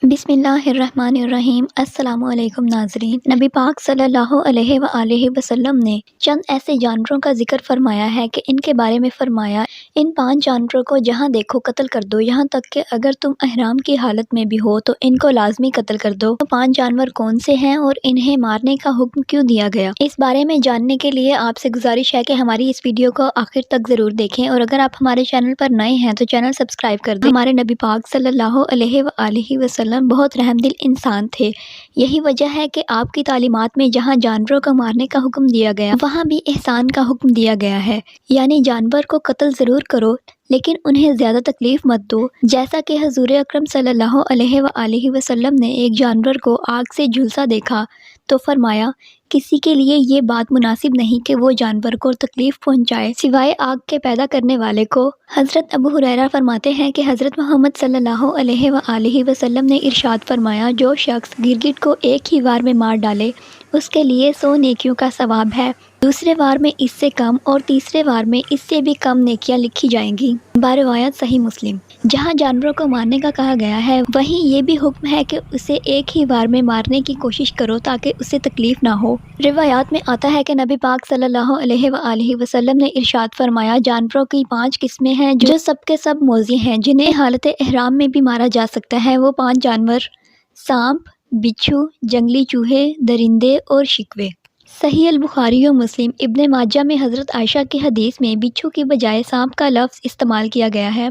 بسم اللہ الرحمن الرحیم۔ السلام علیکم ناظرین۔ نبی پاک صلی اللہ علیہ وآلہ وسلم نے چند ایسے جانوروں کا ذکر فرمایا ہے کہ ان کے بارے میں فرمایا، ان 5 جانوروں کو جہاں دیکھو قتل کر دو، یہاں تک کہ اگر تم احرام کی حالت میں بھی ہو تو ان کو لازمی قتل کر دو۔ تو 5 جانور کون سے ہیں اور انہیں مارنے کا حکم کیوں دیا گیا؟ اس بارے میں جاننے کے لیے آپ سے گزارش ہے کہ ہماری اس ویڈیو کو آخر تک ضرور دیکھیں، اور اگر آپ ہمارے چینل پر نئے ہیں تو چینل سبسکرائب کر دیں۔ ہمارے نبی پاک صلی اللہ علیہ وآلہ وسلم بہت رحم دل انسان تھے۔ یہی وجہ ہے کہ آپ کی تعلیمات میں جہاں جانوروں کو مارنے کا حکم دیا گیا وہاں بھی احسان کا حکم دیا گیا ہے، یعنی جانور کو قتل ضرور کرو لیکن انہیں زیادہ تکلیف مت دو۔ جیسا کہ حضور اکرم صلی اللہ علیہ وآلہ وسلم نے ایک جانور کو آگ سے جھلسا دیکھا تو فرمایا، کسی کے لیے یہ بات مناسب نہیں کہ وہ جانور کو تکلیف پہنچائے سوائے آگ کے پیدا کرنے والے کو۔ حضرت ابو ہریرہ فرماتے ہیں کہ حضرت محمد صلی اللہ علیہ وآلہ وسلم نے ارشاد فرمایا، جو شخص گرگٹ کو ایک ہی وار میں مار ڈالے اس کے لیے 100 نیکیوں کا ثواب ہے، دوسرے وار میں اس سے کم اور تیسرے وار میں اس سے بھی کم نیکیاں لکھی جائیں گی۔ بروایت صحیح مسلم۔ جہاں جانوروں کو مارنے کا کہا گیا ہے وہیں یہ بھی حکم ہے کہ اسے ایک ہی وار میں مارنے کی کوشش کرو تاکہ اسے تکلیف نہ ہو۔ روایات میں آتا ہے کہ نبی پاک صلی اللہ علیہ وآلہ وسلم نے ارشاد فرمایا، جانوروں کی 5 قسمیں ہیں جو سب کے سب موذی ہیں، جنہیں حالت احرام میں بھی مارا جا سکتا ہے۔ وہ 5 جانور: سانپ، بچھو، جنگلی چوہے، درندے اور شکوے۔ صحیح البخاری و مسلم۔ ابن ماجہ میں حضرت عائشہ کی حدیث میں بچھو کی بجائے سانپ کا لفظ استعمال کیا گیا ہے،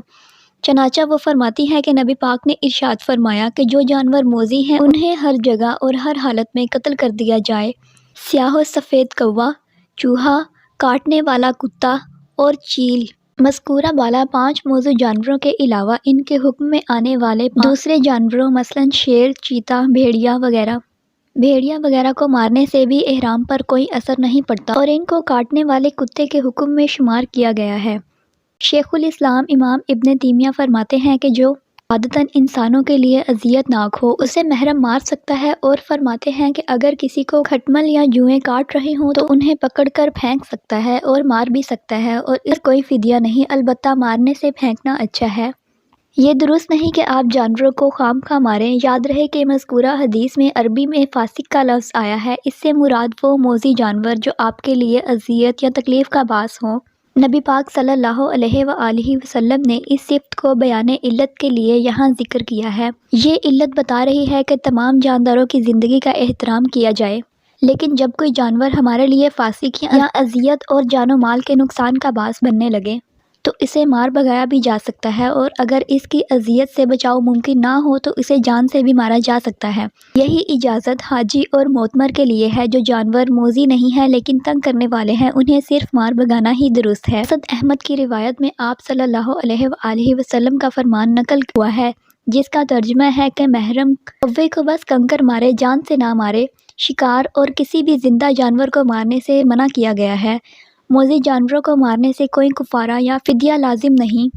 چنانچہ وہ فرماتی ہے کہ نبی پاک نے ارشاد فرمایا کہ جو جانور موذی ہیں انہیں ہر جگہ اور ہر حالت میں قتل کر دیا جائے۔ سیاہ و سفید کوا، چوہا، کاٹنے والا کتا اور چیل۔ مذکورہ بالا 5 موذی جانوروں کے علاوہ ان کے حکم میں آنے والے دوسرے جانوروں مثلاً شیر، چیتا، بھیڑیا وغیرہ کو مارنے سے بھی احرام پر کوئی اثر نہیں پڑتا اور ان کو کاٹنے والے کتے کے حکم میں شمار کیا گیا ہے۔ شیخ الاسلام امام ابن تیمیہ فرماتے ہیں کہ جو عادتاً انسانوں کے لیے اذیت ناک ہو اسے محرم مار سکتا ہے، اور فرماتے ہیں کہ اگر کسی کو کھٹمل یا جوئیں کاٹ رہے ہوں تو انہیں پکڑ کر پھینک سکتا ہے اور مار بھی سکتا ہے، اور اس پر کوئی فدیہ نہیں، البتہ مارنے سے پھینکنا اچھا ہے۔ یہ درست نہیں کہ آپ جانوروں کو خام خواہ ماریں۔ یاد رہے کہ مذکورہ حدیث میں عربی میں فاسق کا لفظ آیا ہے، اس سے مراد وہ موذی جانور جو آپ کے لیے اذیت یا تکلیف کا باعث ہوں۔ نبی پاک صلی اللہ علیہ وآلہ وسلم نے اس صفت کو بیان علت کے لیے یہاں ذکر کیا ہے۔ یہ علت بتا رہی ہے کہ تمام جانداروں کی زندگی کا احترام کیا جائے، لیکن جب کوئی جانور ہمارے لیے فاسق یا اذیت اور جان و مال کے نقصان کا باعث بننے لگے تو اسے مار بھگایا بھی جا سکتا ہے، اور اگر اس کی اذیت سے بچاؤ ممکن نہ ہو تو اسے جان سے بھی مارا جا سکتا ہے۔ یہی اجازت حاجی اور معتمر کے لیے ہے۔ جو جانور موذی نہیں ہے لیکن تنگ کرنے والے ہیں انہیں صرف مار بھگانا ہی درست ہے۔ مسند احمد کی روایت میں آپ صلی اللہ علیہ وآلہ وسلم کا فرمان نقل ہوا ہے جس کا ترجمہ ہے کہ محرم کوے کو بس کنکر مارے، جان سے نہ مارے۔ شکار اور کسی بھی زندہ جانور کو مارنے سے منع کیا گیا ہے۔ موذی جانوروں کو مارنے سے کوئی کفارہ یا فدیہ لازم نہیں۔